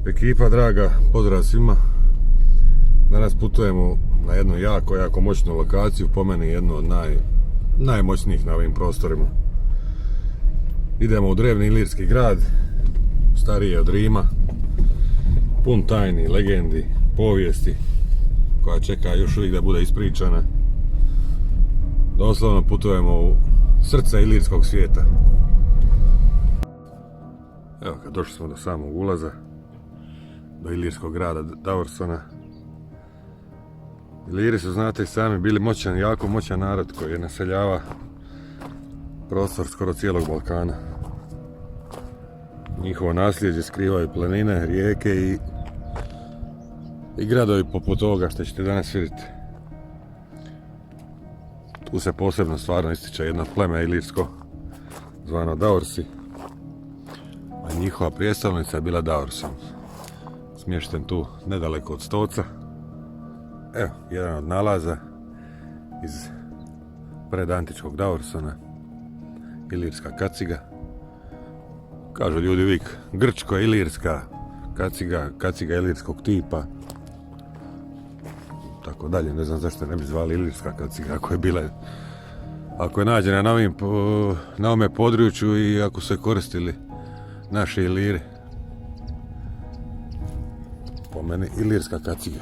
Ekipa draga, pozdrav svima. Danas putujemo na jednu jako moćnu lokaciju, po meni jednu od najmoćnijih na ovim prostorima. Idemo u drevni ilirski grad, stariji od Rima, pun tajni, legendi, povijesti, koja čeka još uvijek da bude ispričana. Doslovno putujemo u srce ilirskog svijeta. Evo, kad došli smo do samog ulaza, do ilirskog grada Daursona. Iliri su, znate i sami, bili jako moćan narod koji je naseljava prostor skoro cijelog Balkana. Njihovo nasljeđe skrivaju planine, rijeke i gradovi poput ovoga što ćete danas vidjeti. Tu se posebno stvarno ističe jedno pleme ilirsko zvano Daursi, a njihova prijestolnica je bila Daurson, smješten tu nedaleko od Stoca. Evo, jedan od nalaza iz predantičkog Daursona, ilirska kaciga. Kažu ljudi uvijek grčko-ilirska kaciga ilirskog tipa. Tako dalje, ne znam zašto ne bi zvali ilirska kaciga ako je nađena na ovome području i ako su je koristili naši Iliri. Po meni ilirska kaciga.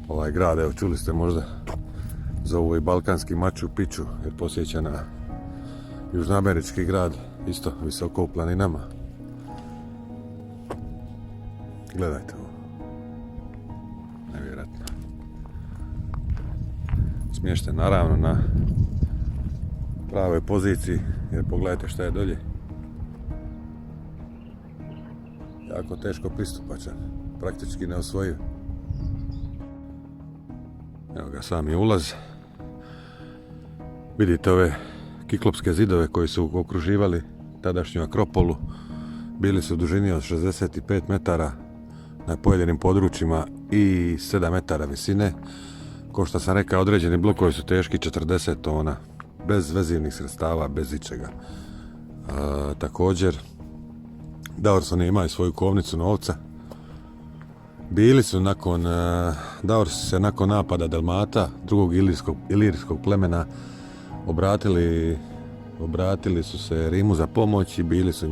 Ovaj grad, evo čuli ste možda, zovu i balkanski Machu Picchu jer posjeća na južnoamerički grad, isto visoko u planinama. Gledajte ovo. Nevjerojatno. Smješten naravno na pravoj poziciji, jer pogledajte šta je dolje. Jako teško pristupačan, praktički neosvojiv. Evo ga sami ulaz. Vidite ove kiklopske zidove koji su okruživali tadašnju Akropolu. Bili su u dužini od 65 metara na pojedinim područjima i 7 metara visine. Ko što sam rekao, određeni blokovi su teški 40 tona, bez vezivnih sredstava, bez ičega. Također, Daursoni imaju svoju kovnicu novca. Bili su Daursi se nakon napada Dalmata, drugog ilirskog plemena, obratili su se Rimu za pomoć i bili su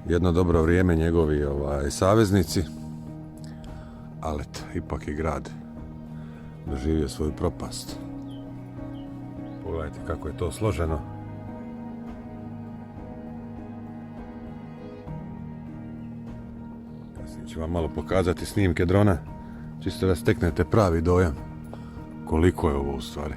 jedno dobro vrijeme njegovi saveznici. Ali ipak je grad doživio svoju propast. Pogledajte kako je to složeno. Kasnije ću vam malo pokazati snimke drona, čisto da steknete pravi dojam koliko je ovo u stvari.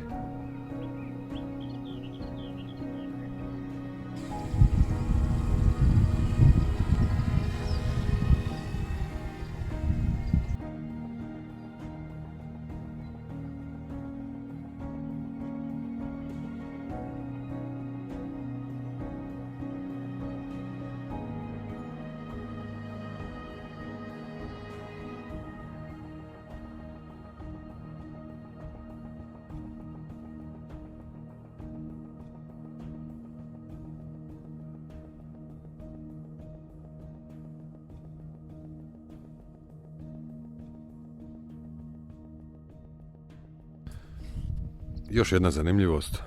Još jedna zanimljivost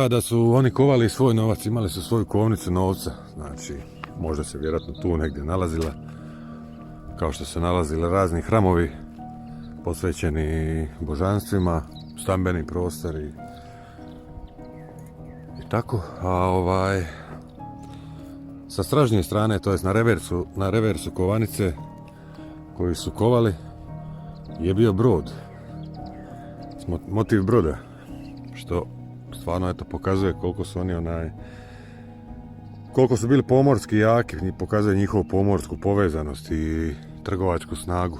da su oni kovali svoj novac, imali su svoju kovnicu novca, znači možda se vjerojatno tu negdje nalazila, kao što se nalazili razni hramovi posvećeni božanstvima, stambeni prostori i tako. A sa stražnje strane, to jest na reversu kovanice koju su kovali, je bio brod, motiv broda, što stvarno pokazuje koliko su oni koliko su bili pomorski jaki, pokazuje njihovu pomorsku povezanost i trgovačku snagu.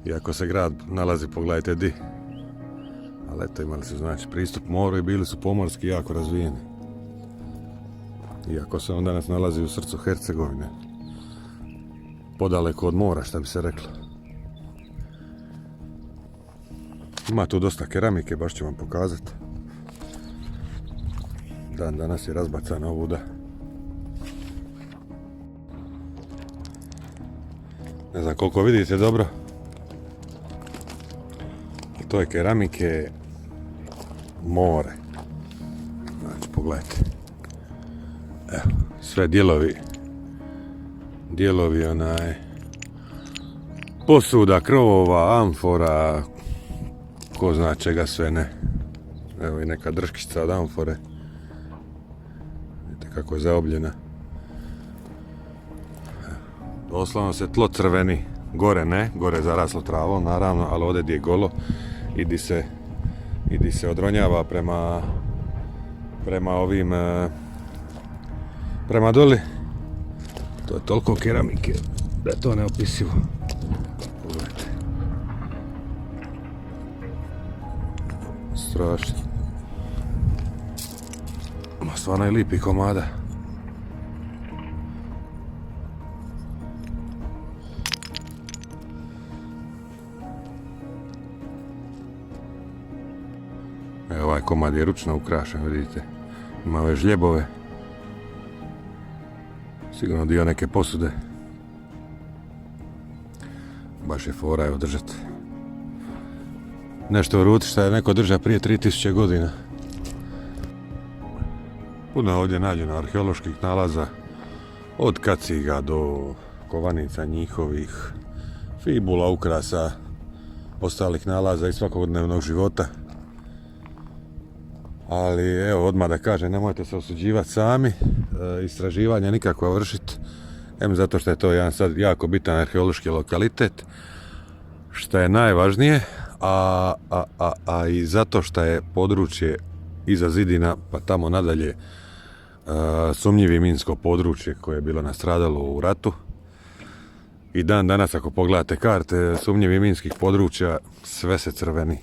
Iako se grad nalazi, pogledajte di, ali imali su znači pristup moru i bili su pomorski jako razvijeni. Iako se on danas nalazi u srcu Hercegovine, podaleko od mora, što bi se reklo. Ima tu dosta keramike, baš ću vam pokazati. Dan danas je razbacana ovuda. Ne znam koliko vidite dobro. To je keramike more. Znači, pogledajte. Evo, sve dijelovi posuda, krovova, amfora, ko zna čega sve ne. Evo i neka drškica od amfore. Vidite kako je zaobljena. Doslovno se tlo crveni. Gore ne, gore je zaraslo travom naravno, ali ovdje gdje je golo idi se odronjava prema ovim prema doli. To je toliko keramike da je to neopisivo. Pogledajte. Strašno. Ma stvarno je lipi komada. Evo, ovaj komad je ručno ukrašen, vidite. Ima ove žljebove. Sigurno dio neke posude. Baš je fora, evo, držati. Nešto u ruti što je neko držao prije 3000 godina. Puno ovdje nađeno arheoloških nalaza. Od kaciga do kovanica njihovih, fibula, ukrasa, ostalih nalaza iz svakodnevnog života. Ali evo, odmah da kažem, nemojte se osuđivati sami, istraživanja nikakva vršiti, zato što je to jedan sad jako bitan arheološki lokalitet, što je najvažnije, a i zato što je područje iza zidina pa tamo nadalje sumnjivi minsko područje koje je bilo nastradalo u ratu. I dan danas ako pogledate karte sumnjivi minskih područja, sve se crveni.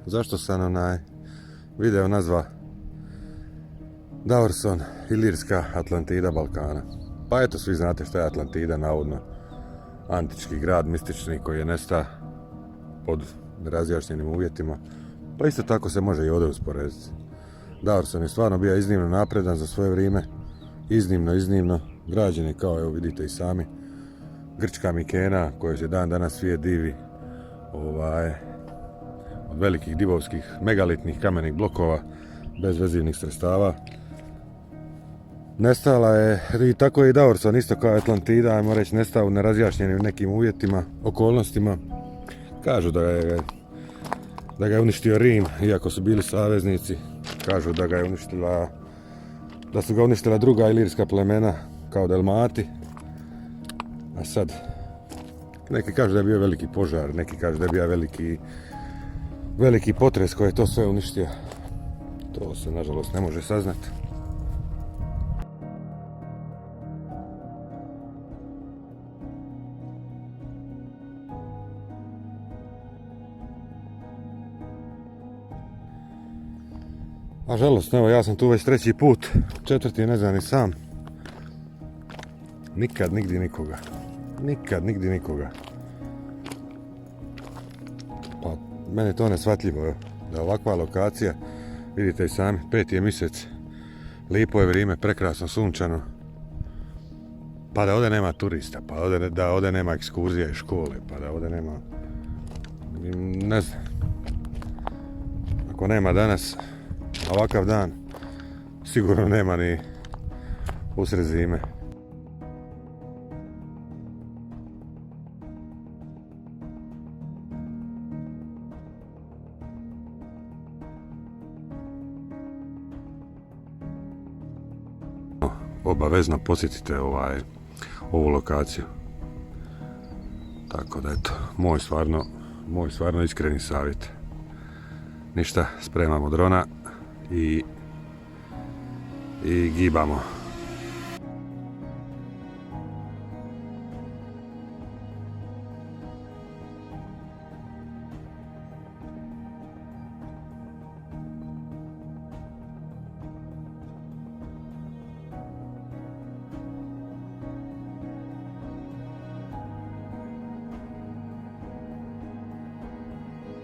Zašto sam video nazva Davorson, Ilirska Atlantida Balkana? Pa eto, svi znate što je Atlantida, navodno antički grad, mistični, koji je nestao pod razjašnjenim uvjetima. Pa isto tako se može i ovdje usporediti. Davorson je stvarno bio iznimno napredan za svoje vrijeme. Iznimno. Građen je, kao evo vidite i sami, grčka Mikena, koja se dan danas svijet divi. Od velikih divovskih megalitnih kamenih blokova bez vezivnih sredstava. Nestala je, i tako je i Davorson, isto kao Atlantida, ajmo reći, nestao u nerazjašnjenim nekim uvjetima, okolnostima. Kažu da ga je uništio Rim, iako su bili saveznici. Kažu da su ga uništila druga ilirska plemena, kao Delmati. A sad, neki kažu da je bio veliki požar, neki kažu da je bio veliki potres koji je to sve uništio. To se nažalost ne može saznati. Nažalost, evo, ja sam tu već 3. put, 4. ne znam ni sam. Nikad nigdje nikoga. Pa, meni je to neshvatljivo, da ovakva lokacija, vidite i sami, 5. je mjesec, lipo je vrijeme, prekrasno sunčano, pa da ovdje nema turista, pa da ovdje nema ekskurzija iz škole, pa da ovdje nema, ne znam, ako nema danas ovakav dan, sigurno nema ni usred zime. Obavezno posjetite ovu lokaciju. Tako da eto, moj stvarno iskreni savjet. Ništa, spremamo drona i gibamo.